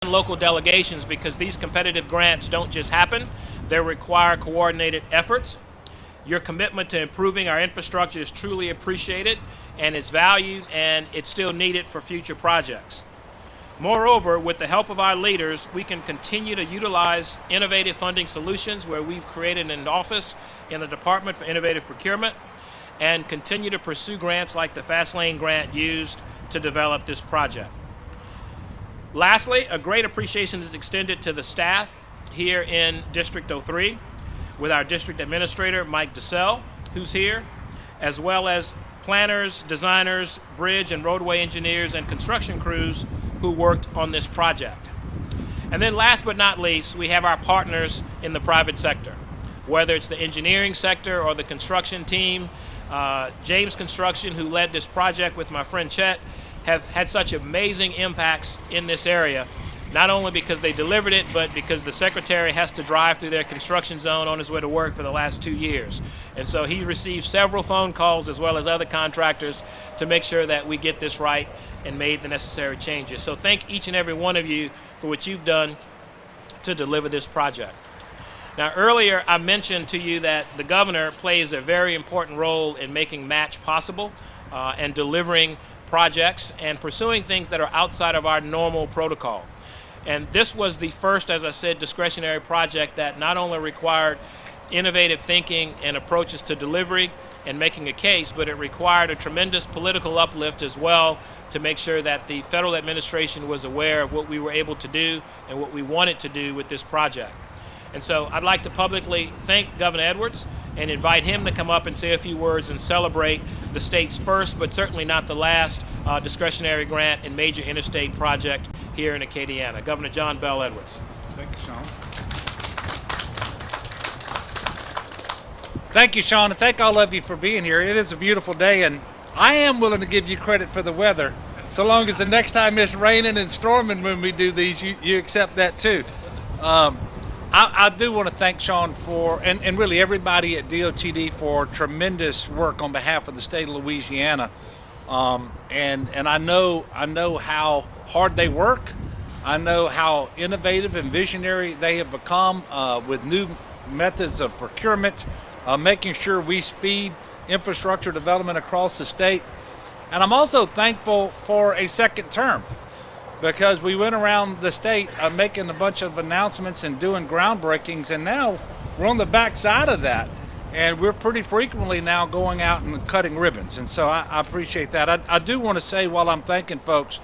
local delegations, because these competitive grants don't just happen, they require coordinated efforts. Your commitment to improving our infrastructure is truly appreciated, and it's valued, and it's still needed for future projects. Moreover, with the help of our leaders, we can continue to utilize innovative funding solutions where we've created an office in the Department for Innovative Procurement and continue to pursue grants like the Fast Lane grant used to develop this project. Lastly, a great appreciation is extended to the staff here in District 03 with our district administrator, Mike DeSell, who's here, as well as planners, designers, bridge and roadway engineers, and construction crews who worked on this project. And then last but not least, we have our partners in the private sector, whether it's the engineering sector or the construction team. James Construction, who led this project with my friend Chet, have had such amazing impacts in this area, not only because they delivered it, but because the secretary has to drive through their construction zone on his way to work for the last 2 years. And so he received several phone calls, as well as other contractors, to make sure that we get this right and made the necessary changes. So thank each and every one of you for what you've done to deliver this project. Now, earlier I mentioned to you that the governor plays a very important role in making match possible and delivering projects and pursuing things that are outside of our normal protocol. And this was the first, as I said, discretionary project that not only required innovative thinking and approaches to delivery and making a case, but it required a tremendous political uplift as well to make sure that the federal administration was aware of what we were able to do and what we wanted to do with this project. And so I'd like to publicly thank Governor Edwards and invite him to come up and say a few words and celebrate the state's first, but certainly not the last, discretionary grant and major interstate project here in Acadiana. Governor John Bell Edwards. Thank you, Sean. Thank you, Sean, and thank all of you for being here. It is a beautiful day, and I am willing to give you credit for the weather, so long as the next time it's raining and storming when we do these, you accept that too. I do want to thank Sean for, and really everybody at DOTD for tremendous work on behalf of the state of Louisiana. And I know how hard they work. I know how innovative and visionary they have become with new methods of procurement, making sure we speed infrastructure development across the state. And I'm also thankful for a second term, because we went around the state making a bunch of announcements and doing groundbreakings, and now we're on the back side of that, and we're pretty frequently now going out and cutting ribbons, and so I appreciate that. I do want to say, while I'm thanking folks,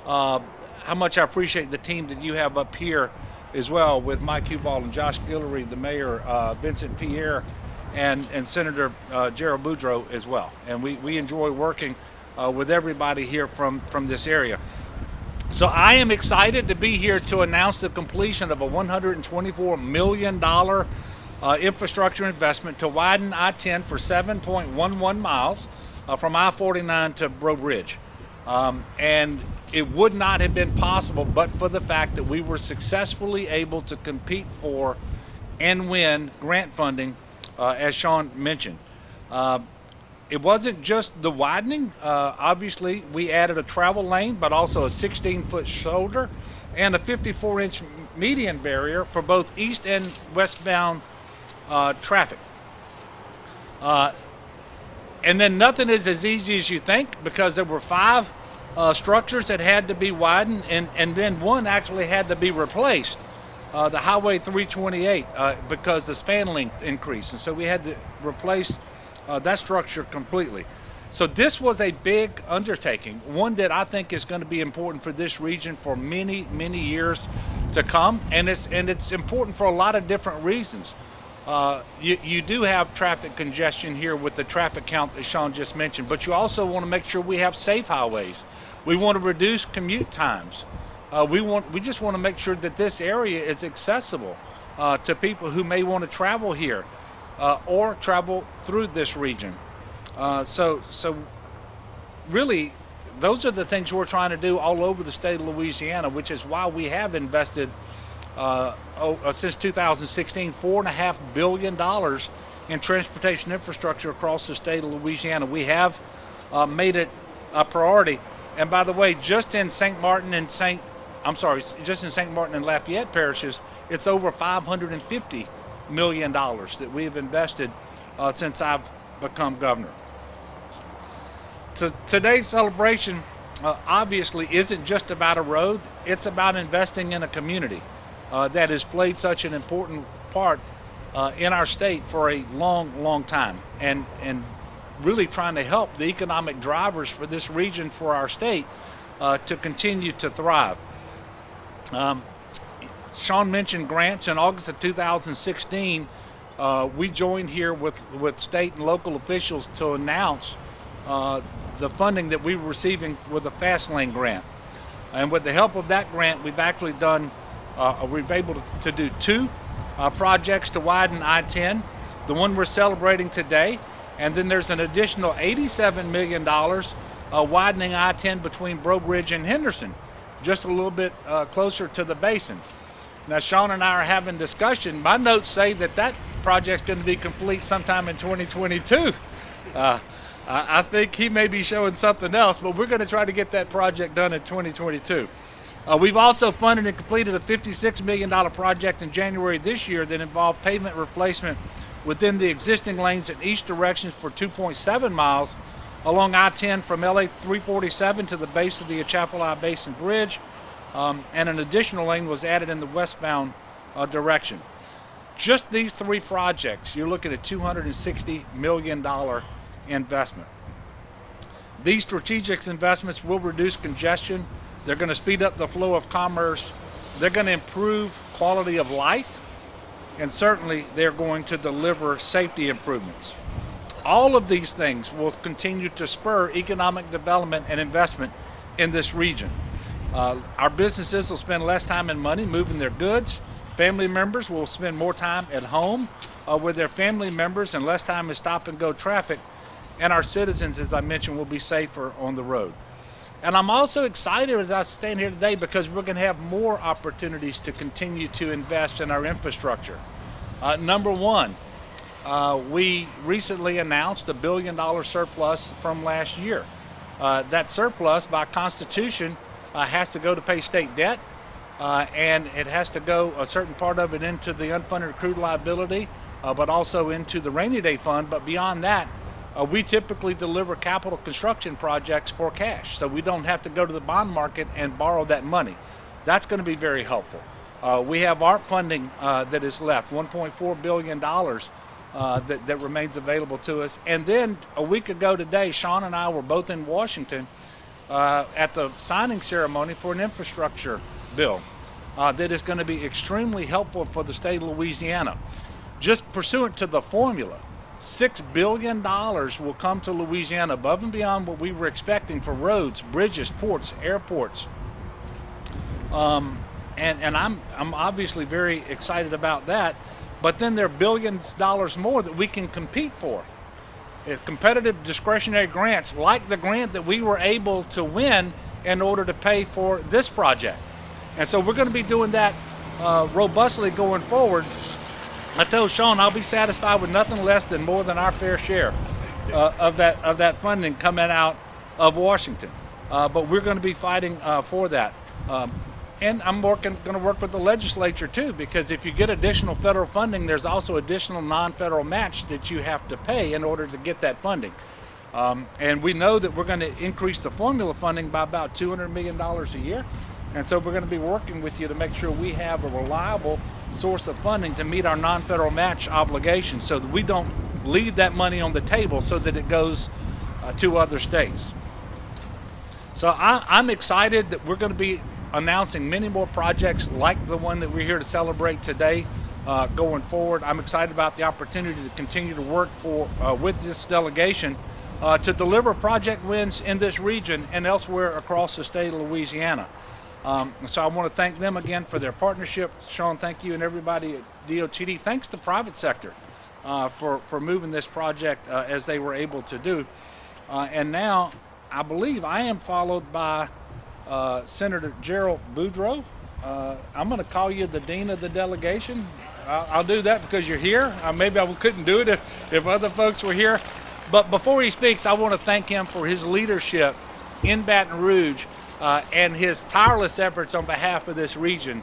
how much I appreciate the team that you have up here as well, with Mike Huball and Josh Guillory, the mayor, Vincent Pierre, and Senator Gerald Boudreaux as well. And we enjoy working with everybody here from this area. So I am excited to be here to announce the completion of a $124 million infrastructure investment to widen I-10 for 7.11 miles from I-49 to Breaux Bridge. And it would not have been possible but for the fact that we were successfully able to compete for and win grant funding, as Sean mentioned. It wasn't just the widening. Obviously, we added a travel lane, but also a 16-foot shoulder and a 54-inch median barrier for both east and westbound traffic. And then nothing is as easy as you think, because there were 5 structures that had to be widened, and then one actually had to be replaced, the Highway 328, because the span length increased, and so we had to replace that structure completely. So this was a big undertaking, one that I think is going to be important for this region for many, many years to come, and it's important for a lot of different reasons. You do have traffic congestion here with the traffic count that Sean just mentioned, but you also want to make sure we have safe highways. We want to reduce commute times. We just want to make sure that this area is accessible to people who may want to travel here or travel through this region. So really, those are the things we're trying to do all over the state of Louisiana, which is why we have invested since 2016 $4.5 billion in transportation infrastructure across the state of Louisiana. We have made it a priority. And by the way, just in St. Martin and St. I'm sorry, just in St. Martin and Lafayette parishes, it's over $550 million that we have invested since I've become governor. Today's celebration obviously isn't just about a road, it's about investing in a community that has played such an important part in our state for a long time, and really trying to help the economic drivers for this region, for our state, to continue to thrive. Sean mentioned grants. In August of 2016, we joined here with state and local officials to announce the funding that we were receiving with the Fast Lane grant. And with the help of that grant, we've actually done, we've able to do two projects to widen I-10, the one we're celebrating today, and then there's an additional $87 million widening I-10 between Breaux Bridge and Henderson, just a little bit closer to the basin. Now, Sean and I are having discussion. My notes say that that project's going to be complete sometime in 2022. I think he may be showing something else, but we're going to try to get that project done in 2022. We've also funded and completed a $56 million project in January this year that involved pavement replacement within the existing lanes in each direction for 2.7 miles along I-10 from LA 347 to the base of the Atchafalaya Basin Bridge, and an additional lane was added in the westbound direction. Just these three projects, you're looking at $260 million investment. These strategic investments will reduce congestion. They're going to speed up the flow of commerce. They're going to improve quality of life, and certainly they're going to deliver safety improvements. All of these things will continue to spur economic development and investment in this region. Our businesses will spend less time and money moving their goods. Family members will spend more time at home with their family members and less time in stop and go traffic. And our citizens, as I mentioned, will be safer on the road. And I'm also excited as I stand here today because we're going to have more opportunities to continue to invest in our infrastructure. Number one, we recently announced a $1 billion surplus from last year. That surplus, by Constitution, has to go to pay state debt, and it has to go, a certain part of it, into the unfunded accrued liability, but also into the rainy day fund. But beyond that, we typically deliver capital construction projects for cash, so we don't have to go to the bond market and borrow that money. That's going to be very helpful. We have ARP funding that is left, $1.4 billion that remains available to us. And then a week ago today, Sean and I were both in Washington at the signing ceremony for an infrastructure bill that is going to be extremely helpful for the state of Louisiana. Just pursuant to the formula, $6 billion will come to Louisiana above and beyond what we were expecting for roads, bridges, ports, airports. And I'm obviously very excited about that. But then there are billions of dollars more that we can compete for. It's competitive discretionary grants, like the grant that we were able to win in order to pay for this project. And so we're going to be doing that robustly going forward. I told Sean I'll be satisfied with nothing less than more than our fair share of that funding coming out of Washington. But we're going to be fighting for that. And I'm going to work with the legislature too, because if you get additional federal funding, there's also additional non-federal match that you have to pay in order to get that funding. And we know that we're going to increase the formula funding by about $200 million a year. And so we're going to be working with you to make sure we have a reliable source of funding to meet our non-federal match obligations, so that we don't leave that money on the table so that it goes to other states. So I'm excited that we're going to be announcing many more projects like the one that we're here to celebrate today going forward. I'm excited about the opportunity to continue to work with this delegation to deliver project wins in this region and elsewhere across the state of Louisiana. So I want to thank them again for their partnership. Sean, thank you, and everybody at DOTD. Thanks to the private sector for moving this project as they were able to do. And now I believe I am followed by Senator Gerald Boudreaux. I'm going to call you the dean of the delegation. I'll do that because you're here. Maybe I couldn't do it if other folks were here. But before he speaks, I want to thank him for his leadership in Baton Rouge and his tireless efforts on behalf of this region,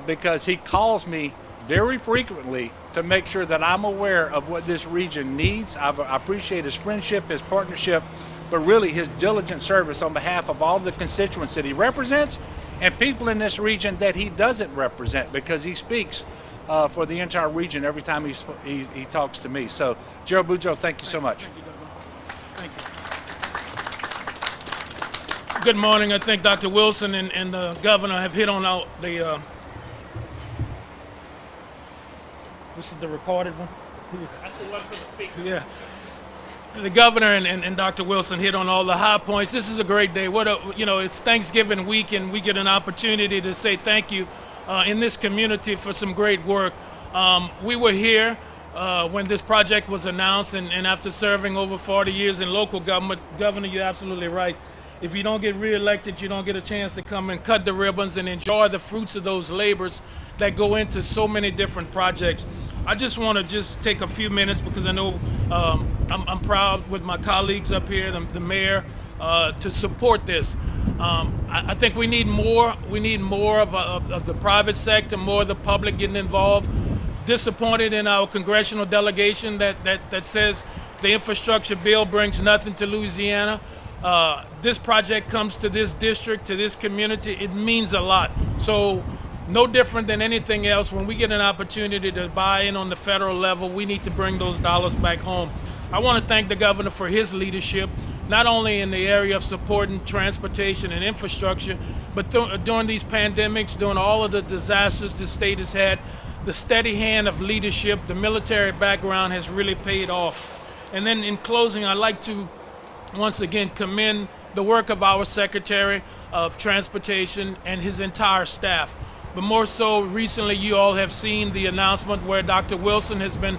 because he calls me very frequently to make sure that I'm aware of what this region needs. I appreciate his friendship, his partnership, but really his diligent service on behalf of all the constituents that he represents and people in this region that he doesn't represent, because he speaks for the entire region every time he talks to me. So, Gerald Boudreaux, thank you so much. Thank you, Governor. Thank you. Good morning. I think Dr. Wilson and the governor have hit on all the. This is the recorded one. That's the one for the speaker. Yeah. The governor and Dr. Wilson hit on all the high points. This is a great day. It's Thanksgiving week, and we get an opportunity to say thank you in this community for some great work. We were here when this project was announced, and after serving over 40 years in local government, Governor, you're absolutely right. If you don't get reelected, you don't get a chance to come and cut the ribbons and enjoy the fruits of those labors that go into so many different projects. I just want to take a few minutes, because I know I'm proud with my colleagues up here, the mayor, to support this. I think we need more. We need more of the private sector, more of the public getting involved. Disappointed in our congressional delegation that says the infrastructure bill brings nothing to Louisiana. This project comes to this district, to this community. It means a lot. So, no different than anything else, when we get an opportunity to buy in on the federal level, we need to bring those dollars back home. I want to thank the governor for his leadership, not only in the area of supporting transportation and infrastructure, but during these pandemics, during all of the disasters the state has had. The steady hand of leadership, the military background has really paid off. And then in closing, I'd like to once again commend the work of our Secretary of Transportation and his entire staff. But more so, recently you all have seen the announcement where Dr. Wilson has been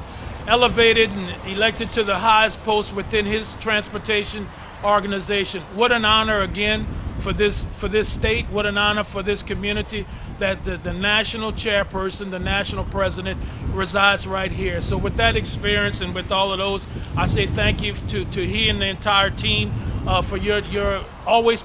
elevated and elected to the highest post within his transportation organization. What an honor again for this state, what an honor for this community that the national chairperson, the national president resides right here. So with that experience and with all of those, I say thank you to he and the entire team for your always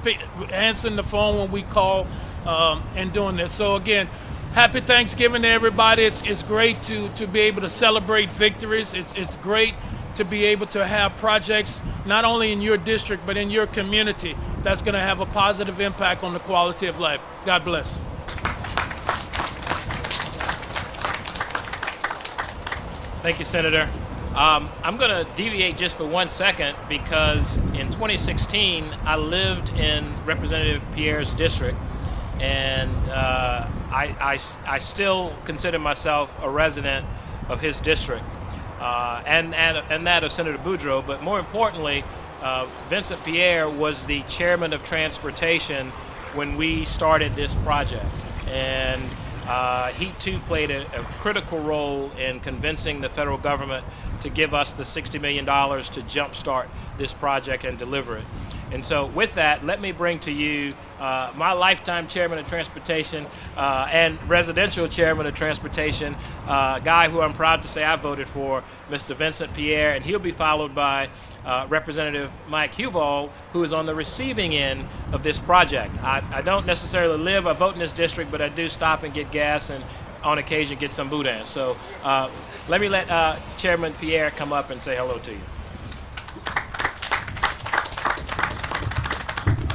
answering the phone when we call and doing this. So again, happy Thanksgiving to everybody. It's great to be able to celebrate victories. It's great to be able to have projects not only in your district but in your community that's going to have a positive impact on the quality of life. God bless. Thank you, Senator. I'm going to deviate just for 1 second, because in 2016 I lived in Representative Pierre's district, and I still consider myself a resident of his district, and that of Senator Boudreaux. But more importantly, Vincent Pierre was the chairman of transportation when we started this project, and he too played a critical role in convincing the federal government to give us the $60 million to jumpstart this project and deliver it. And so with that, let me bring to you my lifetime chairman of transportation and residential chairman of transportation, guy who I'm proud to say I voted for, Mr. Vincent Pierre, and he'll be followed by Representative Mike Huball, who is on the receiving end of this project. I don't necessarily vote in this district, but I do stop and get gas and on occasion get some boudin. So let me let Chairman Pierre come up and say hello to you.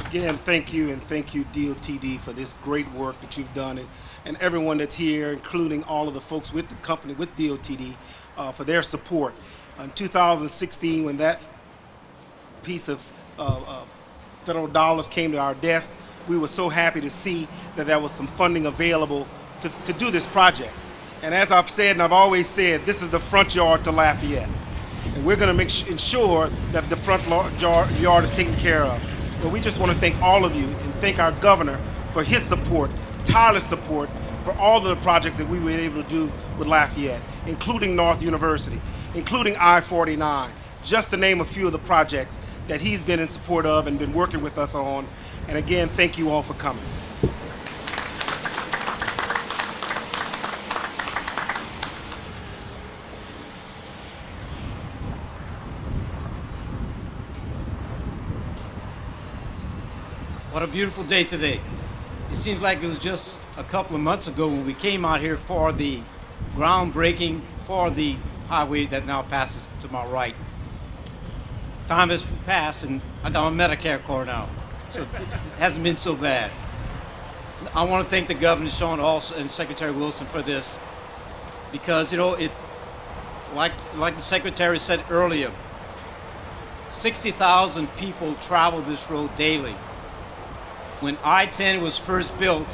Again, thank you, and thank you, DOTD, for this great work that you've done, and everyone that's here, including all of the folks with the company, with DOTD, for their support. In 2016, when that piece of federal dollars came to our desk, we were so happy to see that there was some funding available to do this project. And as I've said, and I've always said, this is the front yard to Lafayette. And we're going to ensure that the front yard is taken care of. But we just want to thank all of you and thank our governor for his support, tireless support, for all of the projects that we were able to do with Lafayette, including North University, including I-49, just to name a few of the projects that he's been in support of and been working with us on. And again, thank you all for coming. What a beautiful day today. It seems like it was just a couple of months ago when we came out here for the groundbreaking for the highway that now passes to my right. Time has passed and I got my Medicare card now, so it hasn't been so bad. I want to thank the Governor Sean also and Secretary Wilson for this, because you know, like the Secretary said earlier, 60,000 people travel this road daily. When I-10 was first built,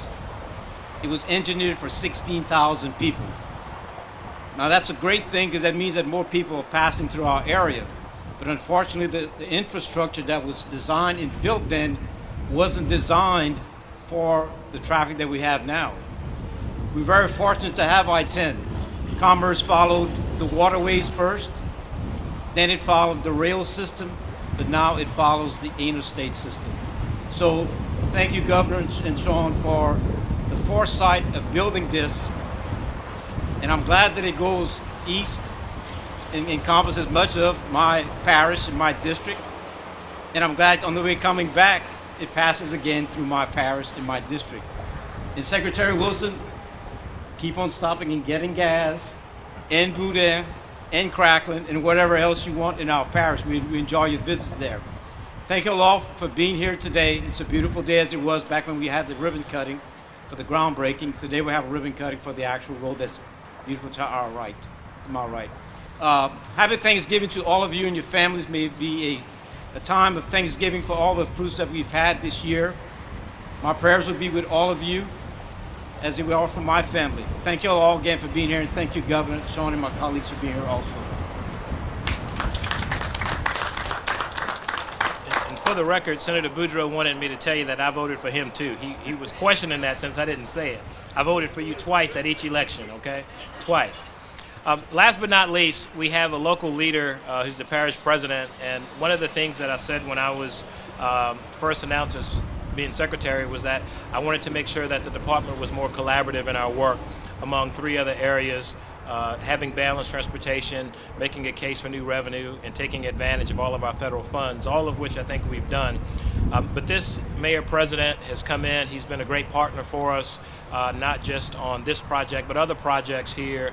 it was engineered for 16,000 people. Now that's a great thing, because that means that more people are passing through our area. But unfortunately, the infrastructure that was designed and built then wasn't designed for the traffic that we have now. We're very fortunate to have I-10. Commerce followed the waterways first, then it followed the rail system, but now it follows the interstate system. So thank you, Governor and Sean, for the foresight of building this. And I'm glad that it goes east and encompasses much of my parish and my district. And I'm glad on the way coming back, it passes again through my parish and my district. And Secretary Wilson, keep on stopping and getting gas in Boudin and Cracklin and whatever else you want in our parish. We enjoy your visits there. Thank you all for being here today. It's a beautiful day, as it was back when we had the ribbon cutting for the groundbreaking. Today we have a ribbon cutting for the actual road that's beautiful to our right, to my right. Happy Thanksgiving to all of you and your families. May it be a time of Thanksgiving for all the fruits that we've had this year. My prayers will be with all of you, as they are for my family. Thank you all again for being here, and thank you, Governor Sean, and my colleagues for being here also. And for the record, Senator Boudreaux wanted me to tell you that I voted for him too. He was questioning that since I didn't say it. I voted for you twice at each election, okay? Twice. Last but not least, we have a local leader who's the parish president, and one of the things that I said when I was first announced as being secretary was that I wanted to make sure that the department was more collaborative in our work among three other areas: having balanced transportation, making a case for new revenue, and taking advantage of all of our federal funds, all of which I think we've done. But this mayor-president has come in. He's been a great partner for us, not just on this project, but other projects here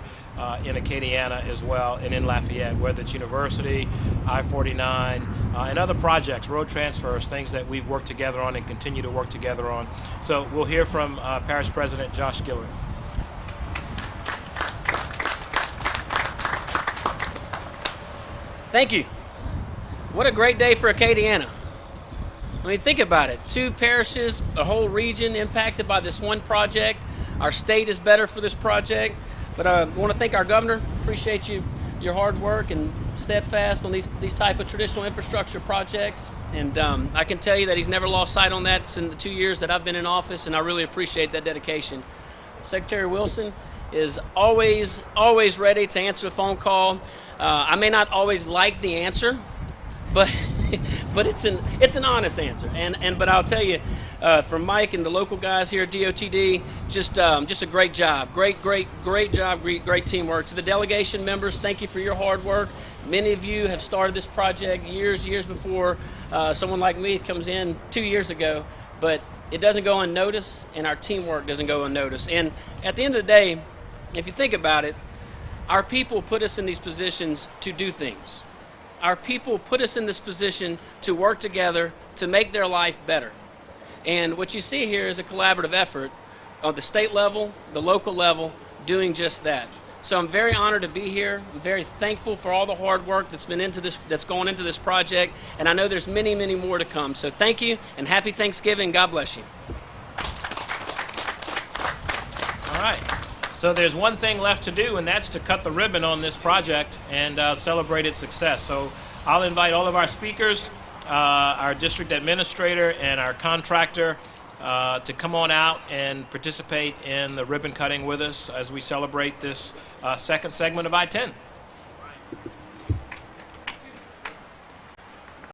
in Acadiana as well, and in Lafayette, whether it's University, I-49, and other projects, road transfers, things that we've worked together on and continue to work together on. So we'll hear from Parish President Josh Gillard. Thank you. What a great day for Acadiana. I mean, think about it. 2 parishes, a whole region impacted by this one project. Our state is better for this project. But I want to thank our governor. Appreciate your hard work and steadfast on these type of traditional infrastructure projects. And I can tell you that he's never lost sight on that in the 2 years that I've been in office, and I really appreciate that dedication. Secretary Wilson is always ready to answer a phone call. I may not always like the answer, but it's an honest answer. But I'll tell you, from Mike and the local guys here at DOTD, just a great job, great job, great teamwork. To the delegation members, thank you for your hard work. Many of you have started this project years before someone like me comes in 2 years ago, but it doesn't go unnoticed, and our teamwork doesn't go unnoticed. And at the end of the day, if you think about it, our people put us in these positions to do things. Our people put us in this position to work together to make their life better. And what you see here is a collaborative effort on the state level, the local level, doing just that. So I'm very honored to be here. I'm very thankful for all the hard work that's gone into this project, and I know there's many more to come. So thank you, and happy Thanksgiving. God bless you. All right. So there's one thing left to do, and that's to cut the ribbon on this project and celebrate its success. So I'll invite all of our speakers, our district administrator, and our contractor to come on out and participate in the ribbon cutting with us as we celebrate this second segment of I-10.